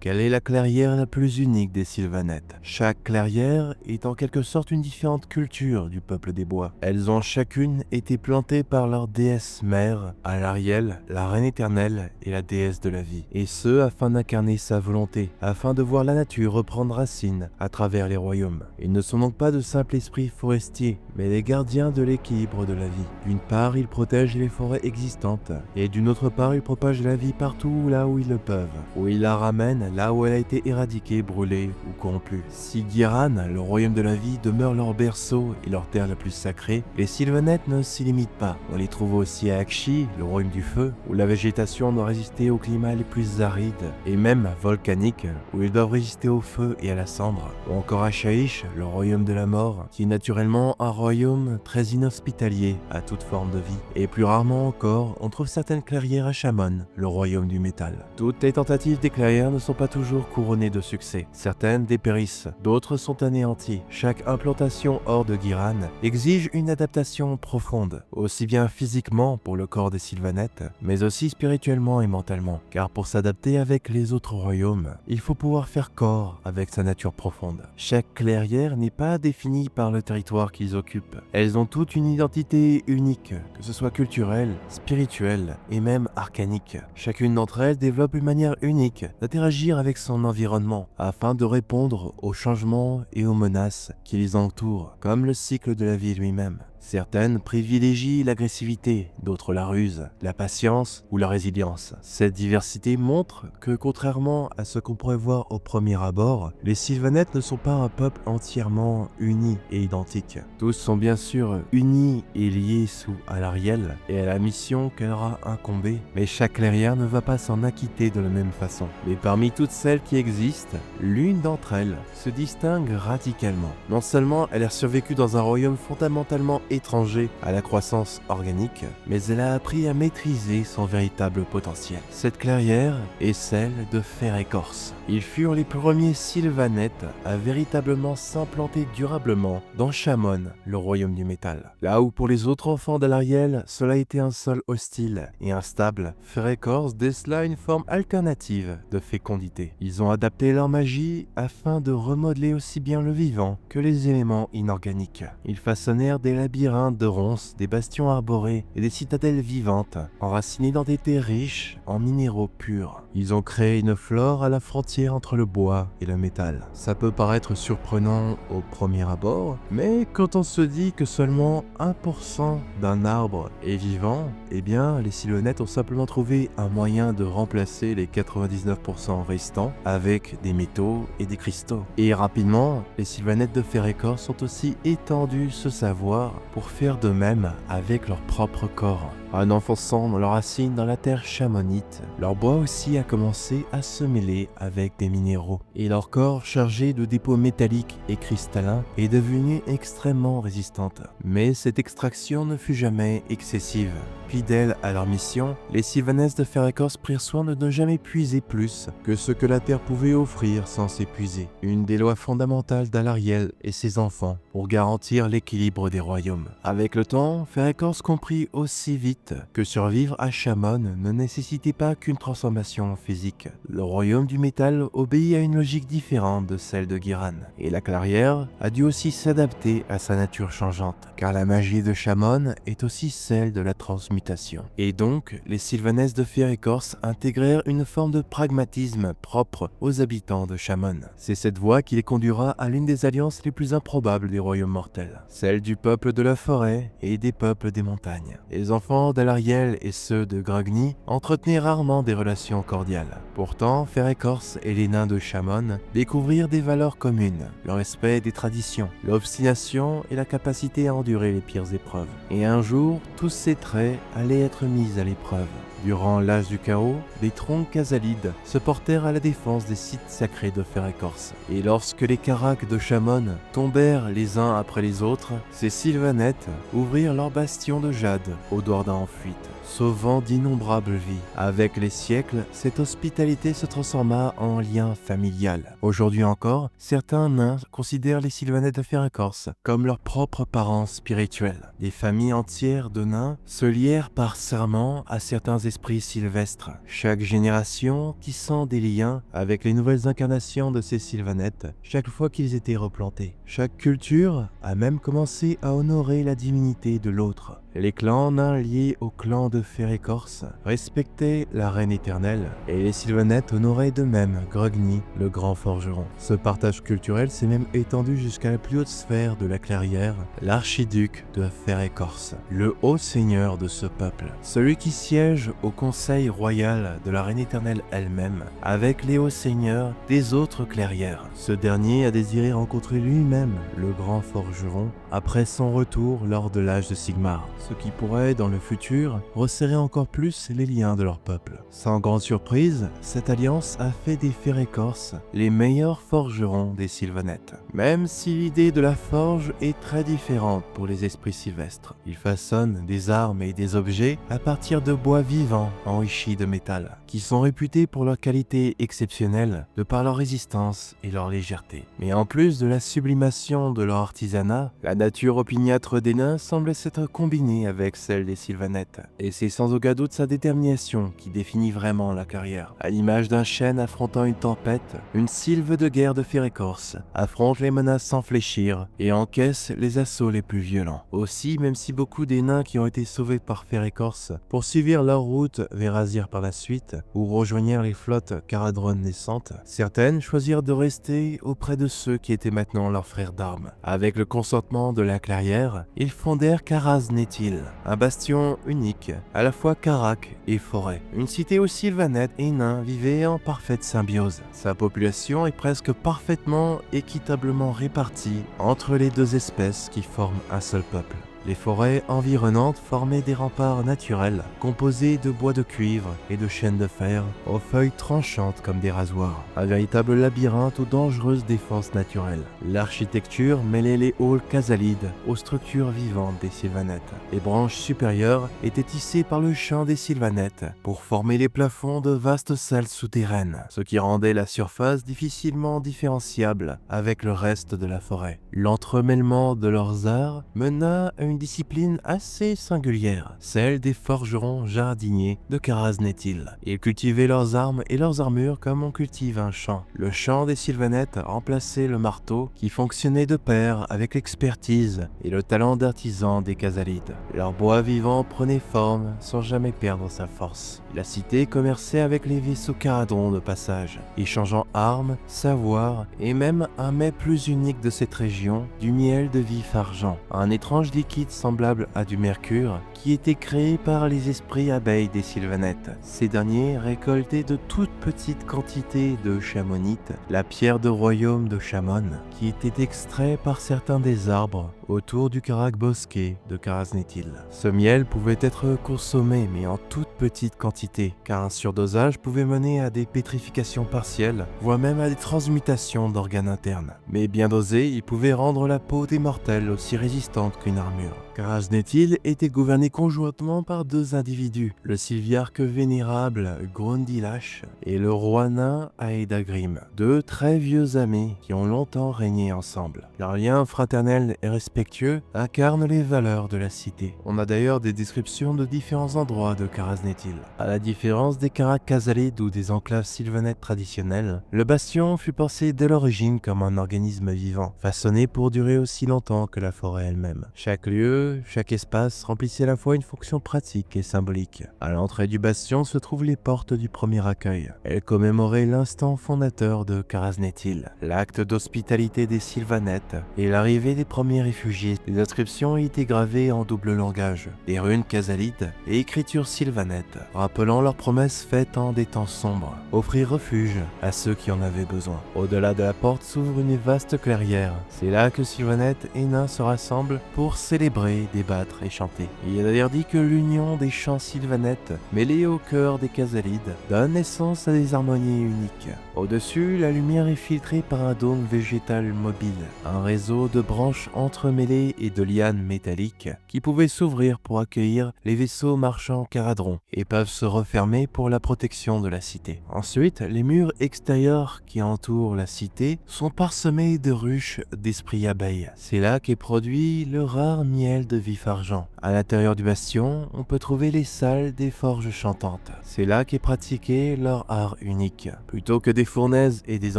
Quelle est la clairière la plus unique des Sylvanettes? Chaque clairière est en quelque sorte une différente culture du peuple des bois. Elles ont chacune été plantées par leur déesse mère, Alarielle, la reine éternelle et la déesse de la vie. Et ce, afin d'incarner sa volonté, afin de voir la nature reprendre racine à travers les royaumes. Ils ne sont donc pas de simples esprits forestiers, mais les gardiens de l'équilibre de la vie. D'une part, ils protègent les forêts existantes, et d'une autre part, ils propagent la vie partout là où ils le peuvent, où ils la ramènent là où elle a été éradiquée, brûlée ou corrompue. Si Giran, le royaume de la vie, demeure leur berceau et leur terre la plus sacrée, les Sylvanettes ne s'y limitent pas. On les trouve aussi à Akshi, le royaume du feu, où la végétation doit résister aux climats les plus arides, et même volcaniques, où ils doivent résister au feu et à la cendre. Ou encore à Shaish, le royaume de la mort, qui est naturellement un royaume très inhospitalier à toute forme de vie. Et plus rarement encore, on trouve certaines clairières à Shamon, le royaume du métal. Toutes les tentatives des clairières ne sont pas toujours couronnées de succès. Certaines dépérissent, d'autres sont anéanties. Chaque implantation hors de Giran exige une adaptation profonde, aussi bien physiquement pour le corps des Sylvanettes, mais aussi spirituellement et mentalement. Car pour s'adapter avec les autres royaumes, il faut pouvoir faire corps avec sa nature profonde. Chaque clairière n'est pas définie par le territoire qu'ils occupent. Elles ont toutes une identité unique, que ce soit culturelle, spirituelle et même arcanique. Chacune d'entre elles développe une manière unique d'interagir avec son environnement afin de répondre aux changements et aux menaces qui les entourent, comme le cycle de la vie lui-même. Certaines privilégient l'agressivité, d'autres la ruse, la patience ou la résilience. Cette diversité montre que, contrairement à ce qu'on pourrait voir au premier abord, les Sylvanettes ne sont pas un peuple entièrement uni et identique. Tous sont bien sûr unis et liés sous Alarielle et à la mission qu'elle leur a incombée, mais chaque clairière ne va pas s'en acquitter de la même façon. Mais parmi toutes celles qui existent, l'une d'entre elles se distingue radicalement. Non seulement elle a survécu dans un royaume fondamentalement étranger à la croissance organique, mais elle a appris à maîtriser son véritable potentiel. Cette clairière est celle de Fer-Écorce. Ils furent les premiers Sylvanettes à véritablement s'implanter durablement dans Shamon, le royaume du métal. Là où pour les autres enfants d'Alarielle, cela était un sol hostile et instable, Fer-Écorce décela une forme alternative de fécondité. Ils ont adapté leur magie afin de remodeler aussi bien le vivant que les éléments inorganiques. Ils façonnèrent des labyrinthes de ronces, des bastions arborés et des citadelles vivantes, enracinées dans des terres riches en minéraux purs. Ils ont créé une flore à la frontière entre le bois et le métal. Ça peut paraître surprenant au premier abord, mais quand on se dit que seulement 1% d'un arbre est vivant, eh bien les Sylvanettes ont simplement trouvé un moyen de remplacer les 99% restants avec des métaux et des cristaux. Et rapidement, les Sylvanettes de Fer-Écorce ont aussi étendu ce savoir pour faire de même avec leur propre corps. En enfonçant leurs racines dans la terre chamonite, leur bois aussi a commencé à se mêler avec des minéraux. Et leur corps, chargé de dépôts métalliques et cristallins, est devenu extrêmement résistante. Mais cette extraction ne fut jamais excessive. Fidèles à leur mission, les Sylvanesses de Fer-Écorce prirent soin de ne jamais puiser plus que ce que la terre pouvait offrir sans s'épuiser. Une des lois fondamentales d'Alarielle et ses enfants pour garantir l'équilibre des royaumes. Avec le temps, Fer-Écorce comprit aussi vite que survivre à Shamon ne nécessitait pas qu'une transformation physique. Le royaume du métal obéit à une logique différente de celle de Giran, et la clairière a dû aussi s'adapter à sa nature changeante, car la magie de Shamon est aussi celle de la transmutation. Et donc, les Sylvanesses de Fer-Écorce intégrèrent une forme de pragmatisme propre aux habitants de Shamon. C'est cette voie qui les conduira à l'une des alliances les plus improbables des royaumes mortels, celle du peuple de la forêt et des peuples des montagnes. Les enfants d'Alarielle et ceux de Grogny entretenaient rarement des relations cordiales. Pourtant, Fer-Écorce et les nains de Shamon découvrirent des valeurs communes, le respect des traditions, l'obstination et la capacité à endurer les pires épreuves. Et un jour, tous ces traits allaient être mis à l'épreuve. Durant l'âge du chaos, les troncs Khazalides se portèrent à la défense des sites sacrés de Fer-Écorce. Et lorsque les Karaks de Shamon tombèrent les uns après les autres, ces Sylvanettes ouvrirent leur bastion de jade au Doirda en fuite, sauvant d'innombrables vies. Avec les siècles, cette hospitalité se transforma en lien familial. Aujourd'hui encore, certains nains considèrent les Sylvanettes de Fer-Écorce comme leurs propres parents spirituels. Des familles entières de nains se lièrent par serment à certains esprits sylvestres, chaque génération tissant des liens avec les nouvelles incarnations de ces sylvanettes chaque fois qu'ils étaient replantés. Chaque culture a même commencé à honorer la divinité de l'autre. Les clans nains liés au clan de Fer-Écorce respectaient la reine éternelle et les sylvanettes honoraient de même Grogny, le grand forgeron. Ce partage culturel s'est même étendu jusqu'à la plus haute sphère de la clairière, l'archiduc de Fer-Écorce, le haut seigneur de ce peuple, celui qui siège au conseil royal de la reine éternelle elle-même, avec les hauts seigneurs des autres clairières. Ce dernier a désiré rencontrer lui-même le grand forgeron après son retour lors de l'âge de Sigmar, ce qui pourrait, dans le futur, resserrer encore plus les liens de leur peuple. Sans grande surprise, cette alliance a fait des Fer-Écorce les meilleurs forgerons des sylvanettes. Même si l'idée de la forge est très différente pour les esprits sylvestres. Ils façonnent des armes et des objets à partir de bois vivants enrichis de métal, qui sont réputés pour leur qualité exceptionnelle de par leur résistance et leur légèreté. Mais en plus de la sublimation de leur artisanat, la nature opiniâtre des nains semble s'être combinée avec celle des sylvanettes. Et c'est sans aucun doute sa détermination qui définit vraiment la carrière. À l'image d'un chêne affrontant une tempête, une sylve de guerre de Fer-Écorce affronte les menaces sans fléchir et encaisse les assauts les plus violents. Aussi, même si beaucoup des nains qui ont été sauvés par Fer-Écorce poursuivirent leur route vers Azyr par la suite, ou rejoignirent les flottes caradrones naissantes, certaines choisirent de rester auprès de ceux qui étaient maintenant leurs frères d'armes. Avec le consentement de la clairière, ils fondèrent Caraz-Nétil, un bastion unique, à la fois carac et forêt. Une cité où sylvanettes et nains vivaient en parfaite symbiose. Sa population est presque parfaitement équitablement répartie entre les deux espèces qui forment un seul peuple. Les forêts environnantes formaient des remparts naturels, composés de bois de cuivre et de chênes de fer, aux feuilles tranchantes comme des rasoirs. Un véritable labyrinthe aux dangereuses défenses naturelles. L'architecture mêlait les halls casalides aux structures vivantes des sylvanettes. Les branches supérieures étaient tissées par le chant des sylvanettes pour former les plafonds de vastes salles souterraines, ce qui rendait la surface difficilement différenciable avec le reste de la forêt. L'entremêlement de leurs arts mena à une discipline assez singulière, celle des forgerons jardiniers de Caraz-Nétil. Ils cultivaient leurs armes et leurs armures comme on cultive un champ. Le champ des sylvanettes remplaçait le marteau qui fonctionnait de pair avec l'expertise et le talent d'artisan des casalides. Leur bois vivant prenait forme sans jamais perdre sa force. La cité commerçait avec les vaisseaux caradrons de passage, échangeant armes, savoir et même un mets plus unique de cette région, du miel de vif argent, un étrange liquide semblable à du mercure qui était créé par les esprits abeilles des sylvanettes. Ces derniers récoltaient de toutes petites quantités de chamonite, la pierre de royaume de Chamon, qui était extrait par certains des arbres autour du carac bosquet de Caraz-Nétil. Ce miel pouvait être consommé mais en toute petite quantité, car un surdosage pouvait mener à des pétrifications partielles, voire même à des transmutations d'organes internes. Mais bien dosé, il pouvait rendre la peau des mortels aussi résistante qu'une armure. Caraz-Nétil était gouverné conjointement par deux individus, le sylviarque vénérable Grundilash et le roi nain Aedagrim, deux très vieux amis qui ont longtemps régné ensemble. Leur lien fraternel et respectueux incarne les valeurs de la cité. On a d'ailleurs des descriptions de différents endroits de Caraz-Nétil. À la différence des caracs casalides ou des enclaves sylvanettes traditionnelles, le bastion fut pensé dès l'origine comme un organisme vivant, façonné pour durer aussi longtemps que la forêt elle-même. Chaque lieu, chaque espace remplissait à la fois une fonction pratique et symbolique. À l'entrée du bastion se trouvent les portes du premier accueil. Elles commémoraient l'instant fondateur de Caraz-Nétil, l'acte d'hospitalité des sylvanettes et l'arrivée des premiers réfugiés. Les inscriptions y étaient gravées en double langage, des runes casalides et écritures sylvanettes, rappelant leurs promesses faites en des temps sombres, offrir refuge à ceux qui en avaient besoin. Au-delà de la porte s'ouvre une vaste clairière. C'est là que sylvanettes et nains se rassemblent pour célébrer, débattre et chanter. Il est d'ailleurs dit que l'union des chants sylvanettes mêlés au cœur des casalides donne naissance à des harmonies uniques. Au-dessus, la lumière est filtrée par un dôme végétal mobile, un réseau de branches entremêlées et de lianes métalliques qui pouvaient s'ouvrir pour accueillir les vaisseaux marchands caradrons et peuvent se refermer pour la protection de la cité. Ensuite, les murs extérieurs qui entourent la cité sont parsemés de ruches d'esprits abeilles. C'est là qu'est produit le rare miel de vif argent, À l'intérieur du bastion, on peut trouver les salles des forges chantantes. C'est là qu'est pratiqué leur art unique. Plutôt que des fournaises et des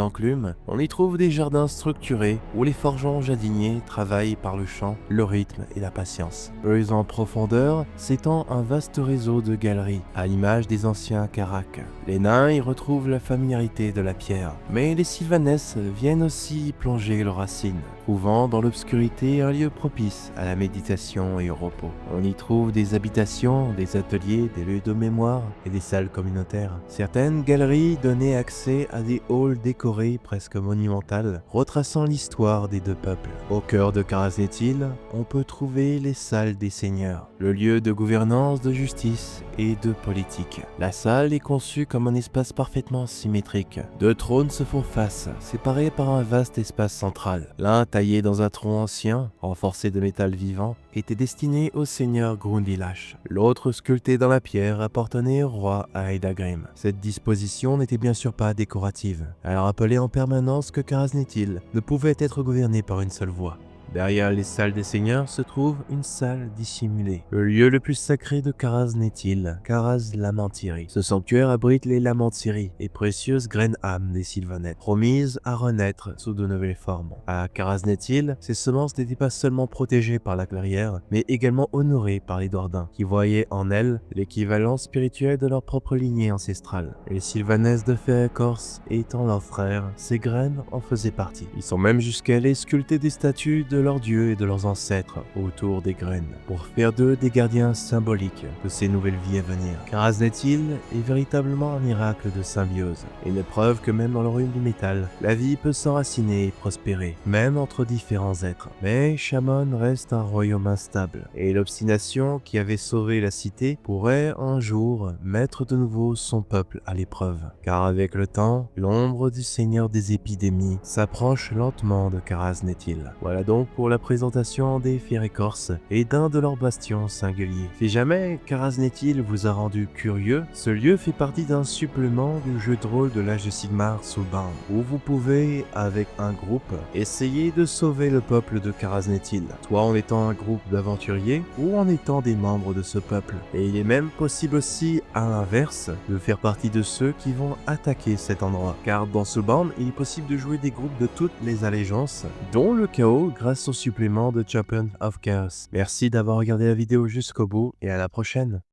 enclumes, on y trouve des jardins structurés où les forgerons jardiniers travaillent par le chant, le rythme et la patience. Plus en profondeur s'étend un vaste réseau de galeries, à l'image des anciens caracs. Les nains y retrouvent la familiarité de la pierre, mais les sylvanesses viennent aussi y plonger leurs racines, trouvant dans l'obscurité un lieu propice à la méditation et au repos. On y trouve des habitations, des ateliers, des lieux de mémoire et des salles communautaires. Certaines galeries donnaient accès à des halls décorés presque monumentales, retraçant l'histoire des deux peuples. Au cœur de Kharaznathil, on peut trouver les salles des seigneurs, le lieu de gouvernance, de justice et de politique. La salle est conçue comme un espace parfaitement symétrique. Deux trônes se font face, séparés par un vaste espace central. L'un taillé dans un tronc ancien, renforcé de métal vivant, était destiné au seigneur Grundilash. L'autre, sculpté dans la pierre, appartenait au roi Aedagrim. Cette disposition n'était bien sûr pas décorative. Elle rappelait en permanence que Kharaznathil ne pouvait être gouverné par une seule voix. Derrière les salles des seigneurs se trouve une salle dissimulée, le lieu le plus sacré de Kharaznathil, Kharaz-Lamantiri. Ce sanctuaire abrite les Lamantiri, les précieuses graines âmes des sylvanettes, promises à renaître sous de nouvelles formes. À Kharaznathil, ces semences n'étaient pas seulement protégées par la clairière, mais également honorées par les Dordins, qui voyaient en elles l'équivalent spirituel de leur propre lignée ancestrale. Les sylvanesses de fer écorce étant leurs frères, ces graines en faisaient partie. Ils sont même jusqu'à aller sculpter des statues de leurs dieux et de leurs ancêtres autour des graines, pour faire d'eux des gardiens symboliques de ces nouvelles vies à venir. Kharaznathil est véritablement un miracle de symbiose, et une preuve que même dans le royaume du métal, la vie peut s'enraciner et prospérer, même entre différents êtres. Mais Shamon reste un royaume instable, et l'obstination qui avait sauvé la cité pourrait un jour mettre de nouveau son peuple à l'épreuve. Car avec le temps, l'ombre du seigneur des épidémies s'approche lentement de Kharaznathil. Voilà donc pour la présentation des Fers écorces et d'un de leurs bastions singuliers. Si jamais Kharaznathil vous a rendu curieux, ce lieu fait partie d'un supplément du jeu de rôle de l'âge de Sigmar Soulbound, où vous pouvez, avec un groupe, essayer de sauver le peuple de Kharaznathil, soit en étant un groupe d'aventuriers ou en étant des membres de ce peuple. Et il est même possible aussi, à l'inverse, de faire partie de ceux qui vont attaquer cet endroit, car dans Soulbound, il est possible de jouer des groupes de toutes les allégeances, dont le chaos grâce au supplément de Champion of Chaos. Merci d'avoir regardé la vidéo jusqu'au bout et à la prochaine.